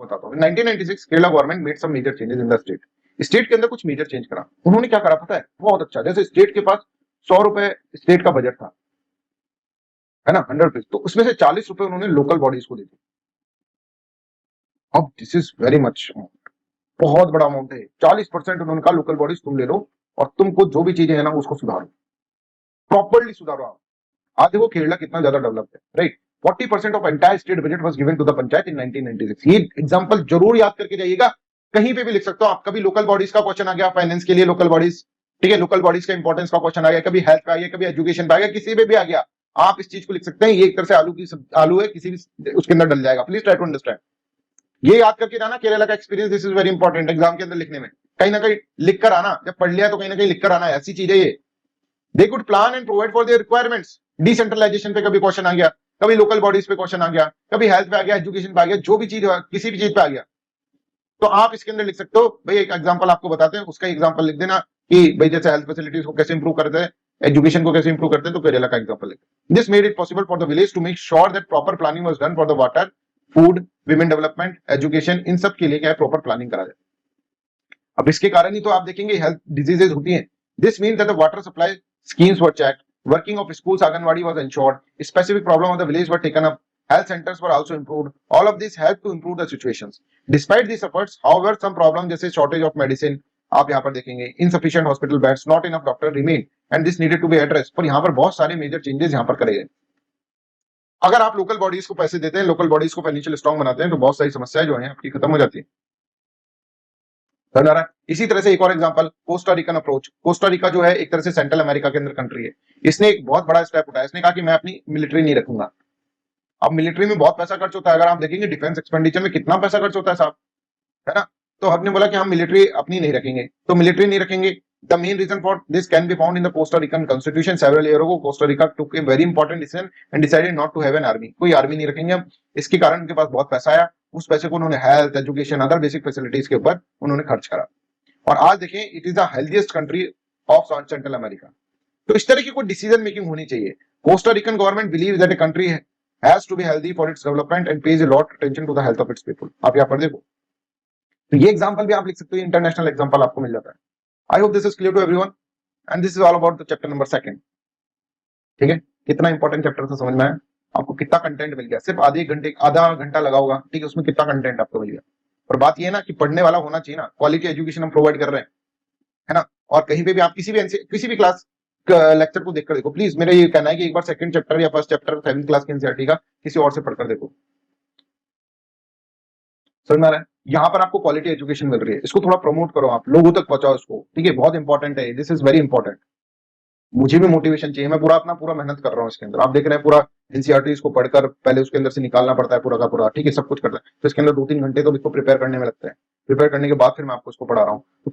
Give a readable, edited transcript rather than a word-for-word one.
आपको बताता हूँ। 1996 Kerala government made some major changes in the state. State के अंदर कुछ मेजर चेंज करा। उन्होंने क्या करा पता है? बहुत अच्छा। जैसे स्टेट के पास 100 रुपए स्टेट का बजट था, है ना, 100 रुपीज, तो उसमें से 40 रुपए उन्होंने लोकल बॉडीज को दे दिए। अब दिस इज वेरी मच, बहुत बड़ा अमाउंट है। 40% उन्होंने कहा लोकल बॉडीज तुम ले लो और तुमको जो भी चीजें है ना उसको सुधारो, प्रॉपरली सुधारो आप। आज देखो केरला कितना ज्यादा डेवलप है, right. 40% of entire state budget was given to the panchayat in 1996। ये एग्जांपल जरूर याद करके जाइएगा, कहीं पे भी लिख सकते हो आप। कभी लोकल बॉडीज का क्वेश्चन आ गया फाइनेंस के लिए, लोकल बॉडीज, ठीक है, लोकल बॉडीज का इंपॉर्टेंस का क्वेश्चन आ गया, कभी हेल्थ का आ गया, कभी एजुकेशन का आ गया, किसी पे भी आ गया, आप इस चीज को लिख सकते हैं। ये एक तरह से आलू है, किसी भी उसके अंदर डल जाएगा। Please try to understand. ये याद करके जाना, केरला का experience, this is very important exam के अंदर लिखने में। कहीं ना कहीं लिख कर आना, जब पढ़ लिया तो कहीं ना कहीं लिख कर आना, ऐसी चीज है ये। They could plan and provide for their requirements. Decentralisation पे कभी क्वेश्चन आ गया, कभी लोकल बॉडीज पे क्वेश्चन आ गया, कभी हेल्थ पे आ गया, एजुकेशन पे आ गया, जो भी चीज किसी भी चीज पे आ गया, तो आप इसके अंदर लिख सकते हो। भाई एक एग्जांपल आपको बताते हैं, उसका एग्जांपल लिख देना कि भाई जैसे हेल्थ फैसिलिटीज को कैसे इंप्रूव करते हैं, एजुकेशन को कैसे इंप्रूव करते हैं, तो केरला का एग्जांपल लिख। This made it possible for the village to make sure that proper planning was done for the water, food, women development, education, इन सब के लिए क्या है, प्रॉपर प्लानिंग करा जाए। अब इसके कारण ही तो आप देखेंगे हेल्थ डिजीजेज होती हैं। This means that the water supply schemes were checked, working of schools Anganwadi was ensured, specific problem of the village were taken up, health centers were also improved. All of this helped to improve the situations. Despite these efforts, however, some problem जैसे shortage of medicine आप यहाँ पर देखेंगे, insufficient hospital beds, not enough doctor remain, and this needed to be addressed. पर यहाँ पर बहुत सारे मेजर चेंजेस यहाँ पर करे गए। अगर आप लोकल बॉडीज को पैसे देते हैं, लोकल बॉडीज को फाइनेंशियल स्ट्रॉन्ग बनाते हैं, तो बहुत सारी समस्याएं जो है आपकी खत्म हो जाती है। समझ आ रहा है? इसी तरह से एक और example, Costa Rican approach. Costa Rica जो है एक तरह से सेंट्रल अमेरिका के अंदर कंट्री है। इसने एक बहुत बड़ा स्टेप उठाया। इसने कहा कि मैं अपनी मिलिट्री नहीं रखूंगा। अब मिलिट्री में बहुत पैसा खर्च होता है। अगर आप देखेंगे डिफेंस एक्सपेंडिचर में कितना पैसा खर्च होता है साहब, है ना। तो हमने बोला कि हम मिलिट्री अपनी नहीं रखेंगे, तो मिलिट्री नहीं रखेंगे। The main reason for this can be found in the Costa Rican constitution. Several year ago Costa Rica took a very important decision and decided not to have an army. कोई army नहीं रखेंगे हम। इसके कारण उनके पास बहुत पैसा आया, उस पैसे को उन्होंने health, education, other basic facilities के ऊपर उन्होंने खर्च करा। और आज देखें, it is the healthiest country of Central America. तो इस तरह की कोई डिसीजन मेकिंग होनी चाहिए। Costa Rican government believe that a country has to be healthy for its development and pays a lot attention to the health of its people. आप यहाँ पर देखो, तो ये एग्जांपल भी आप लिख सकते हो, इंटरनेशनल एग्जांपल आपको मिल जाता है। I hope this is clear to everyone and this is all about the chapter number 2। ठीक है, कितना इंपॉर्टेंट चैप्टर था, समझ में आया आपको? कितना कंटेंट मिल गया? सिर्फ आधा घंटा लगा होगा, ठीक है, उसमें कितना कंटेंट आपको मिल गया। और बात ये है ना कि पढ़ने वाला होना चाहिए ना, क्वालिटी एजुकेशन हम प्रोवाइड कर रहे हैं, है ना। और कहीं पे भी आप किसी भी क्लास लेक्चर को देखकर देखो। प्लीज मेरा ये कहना है कि एक बार सेकंड चैप्टर या फर्स्ट चैप्टर 7th क्लास के एनसीईआरटी का किसी और से पढ़कर देखो। समझ में आ रहा है? यहाँ पर आपको क्वालिटी एजुकेशन मिल रही है, इसको थोड़ा प्रमोट करो, आप लोगों तक पहुंचाओ इसको, ठीक है। बहुत इंपॉर्टेंट है, दिस इज वेरी इंपॉर्टेंट। मुझे भी मोटिवेशन चाहिए, मैं पूरा मेहनत कर रहा हूँ इसके अंदर। आप देख रहे हैं पूरा एनसीईआरटी इसको पढ़कर पहले उसके अंदर से निकालना पड़ता है पूरा का पूरा, ठीक है, सब कुछ करता है। तो इसके अंदर 2-3 घंटे तो इसको प्रिपेयर करने में लगता है। प्रिपेयर करने के बाद फिर मैं आपको इसको पढ़ा रहा हूँ। तो